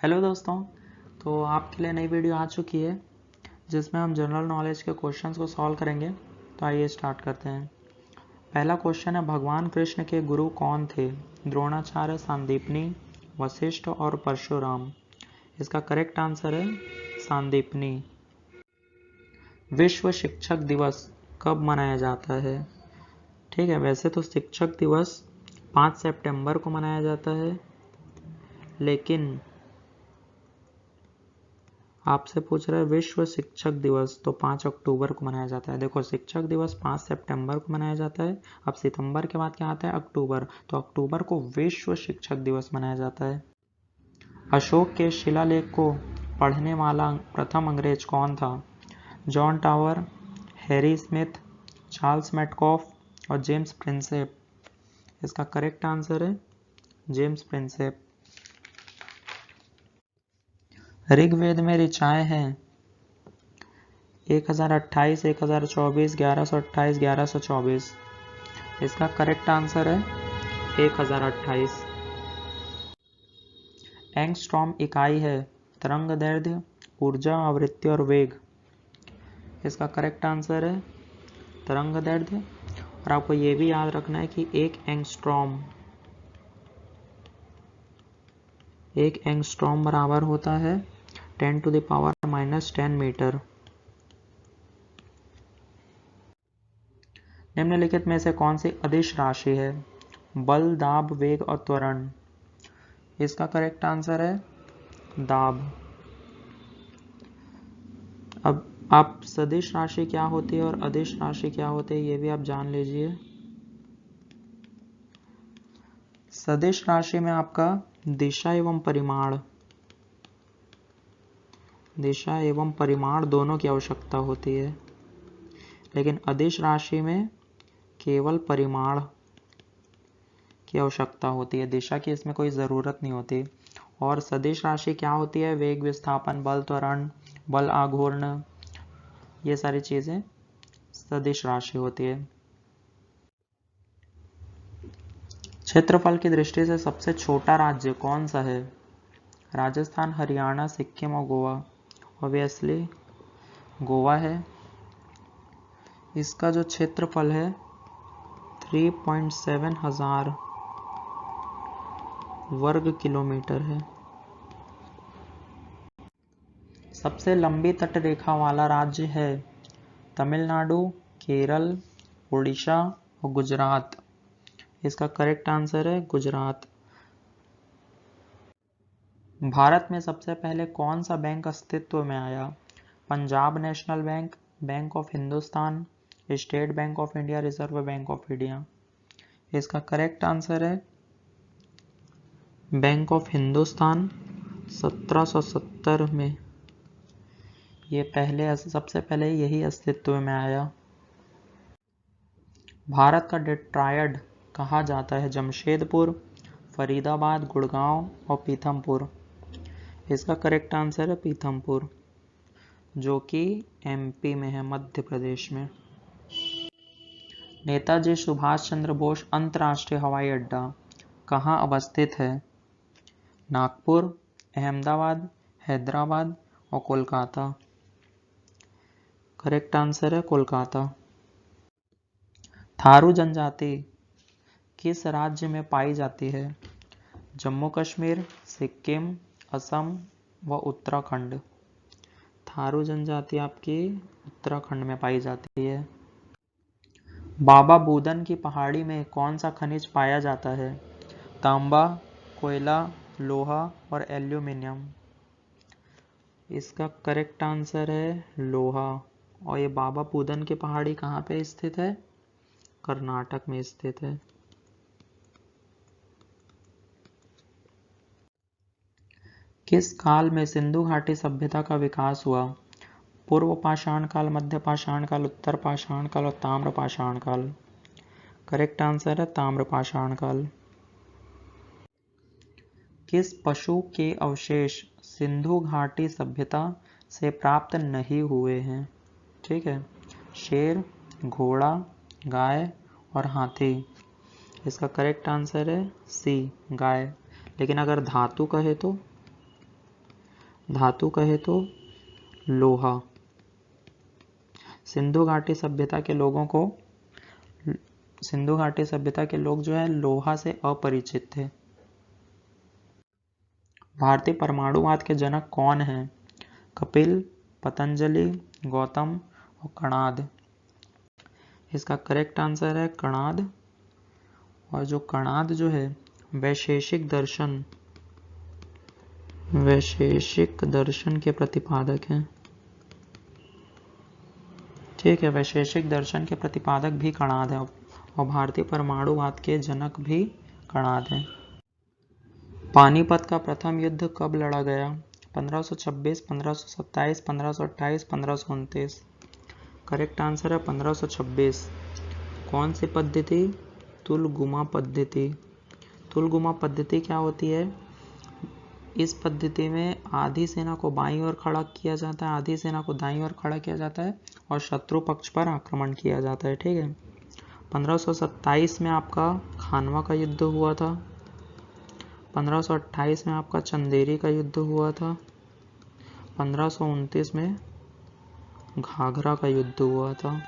Hello दोस्तों। तो आपके लिए नई वीडियो आ चुकी है जिसमें हम जनरल नॉलेज के क्वेश्चंस को सॉल्व करेंगे। तो आइए स्टार्ट करते हैं। पहला क्वेश्चन है, भगवान कृष्ण के गुरु कौन थे? द्रोणाचार्य, सांदीपनी, वशिष्ठ और परशुराम। इसका करेक्ट आंसर है सांदीपनी। विश्व शिक्षक दिवस कब मनाया जाता है? ठीक है, वैसे तो शिक्षक दिवस 5 सितंबर को मनाया जाता है, लेकिन आपसे पूछ रहा है विश्व शिक्षक दिवस, तो 5 अक्टूबर को मनाया जाता है। देखो, शिक्षक दिवस 5 सितंबर को मनाया जाता है। अब सितंबर के बाद क्या आता है? अक्टूबर। तो अक्टूबर को विश्व शिक्षक दिवस मनाया जाता है। अशोक के शिलालेख को पढ़ने वाला प्रथम अंग्रेज कौन था? John tower, Harry Smith, Charles Metcalfe और जेम्स प्रिंसेप। इसका करेक्ट आंसर है जेम्स प्रिंसेप। ऋग्वेद में ऋचाएं हैं 1028, 1024, 1128, 1124। इसका करेक्ट आंसर है 1028। एंगस्ट्रॉम इकाई है तरंगदैर्ध्य, ऊर्जा, आवृत्ति और वेग। इसका करेक्ट आंसर है तरंगदैर्ध्य। और आपको ये भी याद रखना है कि एक एंगस्ट्रॉम बराबर होता है 10⁻⁻10 मीटर। निम्नलिखित में से कौन सी अदिश राशि है? बल, दाब, वेग और त्वरण। इसका करेक्ट आंसर है दाब। अब आप सदिश राशि क्या होती है और अदिश राशि क्या होती है ये भी आप जान लीजिए। सदिश राशि में आपका दिशा एवं परिमाण दोनों की आवश्यकता होती है, लेकिन अदिश राशि में केवल परिमाण की आवश्यकता होती है, दिशा की इसमें कोई ज़रूरत नहीं होती। और सदिश राशि क्या होती है? वेग, विस्थापन, बल, त्वरण, बल आघूर्ण, ये सारी चीज़ें सदिश राशि होती है। क्षेत्रफल की दृष्टि से सबसे छोटा राज्य कौन सा है? राजस्थान, हरियाणा, सिक्किम और गोवा। ऑब्वियसली गोवा है। इसका जो क्षेत्रफल है 3.7 हजार वर्ग किलोमीटर है। सबसे लंबी तटरेखा वाला राज्य है तमिलनाडु, केरल, उड़ीसा और गुजरात। इसका करेक्ट आंसर है गुजरात। भारत में सबसे पहले कौन सा बैंक अस्तित्व में आया? Punjab national bank, bank of Hindustan, state bank of India, reserve bank of India. इसका करेक्ट आंसर है बैंक ऑफ हिंदुस्तान। 1770 में ये सबसे पहले यही अस्तित्व में आया। भारत का डेट्रायड कहा जाता है जमशेदपुर, फरीदाबाद, गुड़गांव और पीथमपुर। इसका करेक्ट आंसर है पीथमपुर, जो कि एमपी में है, मध्य प्रदेश में। नेताजी सुभाष चंद्र बोस अंतर्राष्ट्रीय हवाई अड्डा कहाँ अवस्थित है? नागपुर, अहमदाबाद, हैदराबाद और कोलकाता। करेक्ट आंसर है कोलकाता। थारू जनजाति किस राज्य में पाई जाती है? जम्मू कश्मीर, सिक्किम, असम व उत्तराखंड। थारू जनजाति आपकी उत्तराखंड में पाई जाती है। बाबा बूदन की पहाड़ी में कौन सा खनिज पाया जाता है? तांबा, कोयला, लोहा और एल्यूमिनियम। इसका करेक्ट आंसर है लोहा। और ये बाबा बूदन की पहाड़ी कहाँ पे स्थित है? कर्नाटक में स्थित है। किस काल में सिंधु घाटी सभ्यता का विकास हुआ? पूर्व पाषाण काल, मध्य पाषाण काल, उत्तर पाषाण काल और ताम्र पाषाण काल। करेक्ट आंसर है ताम्र पाषाण काल। किस पशु के अवशेष सिंधु घाटी सभ्यता से प्राप्त नहीं हुए हैं? ठीक है, शेर, घोड़ा, गाय और हाथी। इसका करेक्ट आंसर है सी, गाय। लेकिन अगर धातु कहे तो धातु कहे तो लोहा। सिंधु घाटी सभ्यता के लोग जो है लोहा से अपरिचित थे। भारतीय परमाणुवाद के जनक कौन हैं? कपिल, पतंजलि, गौतम और कणाद। इसका करेक्ट आंसर है कणाद। और जो कणाद जो है वैशेषिक दर्शन के प्रतिपादक हैं। ठीक है, वैशेषिक दर्शन के प्रतिपादक भी कणाद है और भारतीय परमाणुवाद के जनक भी कणाद है। पानीपत का प्रथम युद्ध कब लड़ा गया? 1526, 1527, 1528, 1529। करेक्ट आंसर है 1526। कौन सी पद्धति? तुलगुमा पद्धति। तुलगुमा पद्धति क्या होती है? इस पद्धति में आधी सेना को बाईं ओर खड़ा किया जाता है, आधी सेना को दाईं ओर खड़ा किया जाता है और शत्रु पक्ष पर आक्रमण किया जाता है। ठीक है। 1527 में आपका खानवा का युद्ध हुआ था। 1528 में आपका चंदेरी का युद्ध हुआ था। 1529 में घाघरा का युद्ध हुआ था।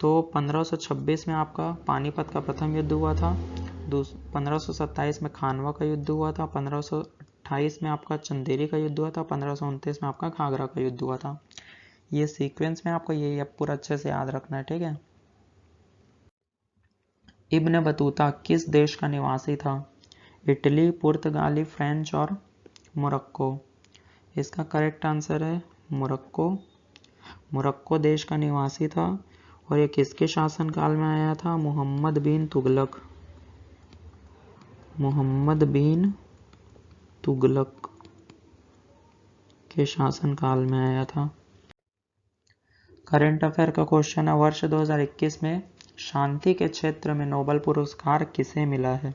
तो 1526 में आपका पानीपत का प्रथम युद्ध हुआ था। 1527 में खानवा का युद्ध हुआ था। 1528 में आपका चंदेरी का युद्ध हुआ था। 1529 में आपका घाघरा का युद्ध हुआ था। ये सीक्वेंस में आपको ये पूरा अच्छे से याद रखना है। ठीक है। इब्न बतूता किस देश का निवासी था? इटली, पुर्तगाली, फ्रेंच और मोरक्को। इसका करेक्ट आंसर है मोरक्को। मोरक्को देश का निवासी था और ये किसके शासनकाल में आया था? मोहम्मद बिन तुगलक के शासनकाल में आया था। करंट अफेयर का क्वेश्चन है, वर्ष 2021 में शांति के क्षेत्र में नोबेल पुरस्कार किसे मिला है?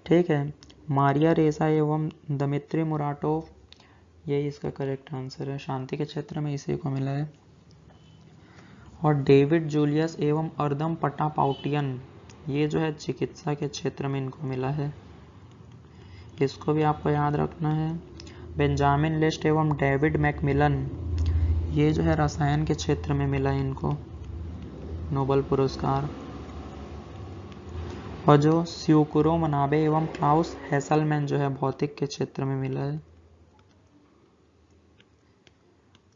ठीक है, मारिया रेसा एवं दमित्री मुराटोव, यही इसका करेक्ट आंसर है। शांति के क्षेत्र में इसी को मिला है। और डेविड जूलियस एवं अर्दम पटापाउटियन, ये जो है चिकित्सा के क्षेत्र में इनको मिला है। इसको भी आपको याद रखना है। बेंजामिन लिस्ट एवं डेविड मैकमिलन, ये जो है रसायन के क्षेत्र में मिला है इनको नोबेल पुरस्कार। और जो स्यूकुरो मनाबे एवं क्लाउस हेसलमैन जो है भौतिक के क्षेत्र में मिला है।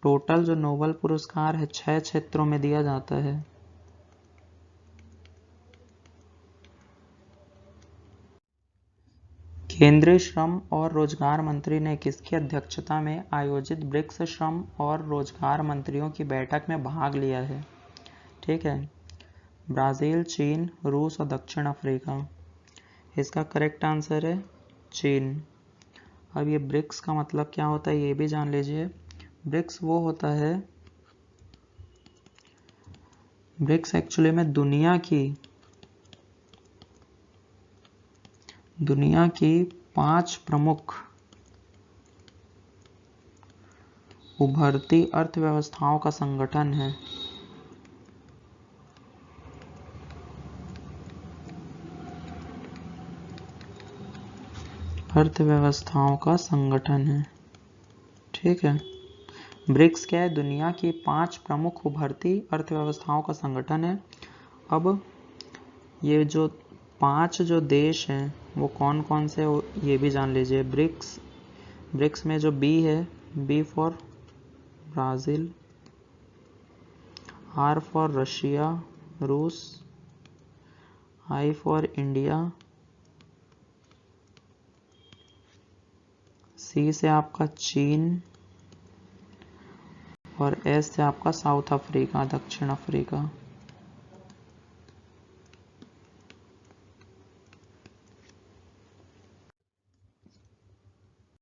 टोटल जो नोबेल पुरस्कार है 6 क्षेत्रों में दिया जाता है। केंद्रीय श्रम और रोजगार मंत्री ने किसकी अध्यक्षता में आयोजित ब्रिक्स श्रम और रोजगार मंत्रियों की बैठक में भाग लिया है? ठीक है, ब्राजील, चीन, रूस और दक्षिण अफ्रीका। इसका करेक्ट आंसर है चीन। अब ये ब्रिक्स का मतलब क्या होता है ये भी जान लीजिए। ब्रिक्स वो होता है, ब्रिक्स एक्चुअली में दुनिया की 5 प्रमुख उभरती अर्थव्यवस्थाओं का संगठन है। अर्थव्यवस्थाओं का संगठन है। ठीक है, ब्रिक्स क्या है? दुनिया की 5 प्रमुख उभरती अर्थव्यवस्थाओं का संगठन है। अब ये जो 5 जो देश हैं वो कौन कौन से ये भी जान लीजिए। ब्रिक्स में जो बी है, B for Brazil, R for Russia रूस, आई फॉर इंडिया, सी से आपका चीन और एस से आपका साउथ अफ्रीका, दक्षिण अफ्रीका।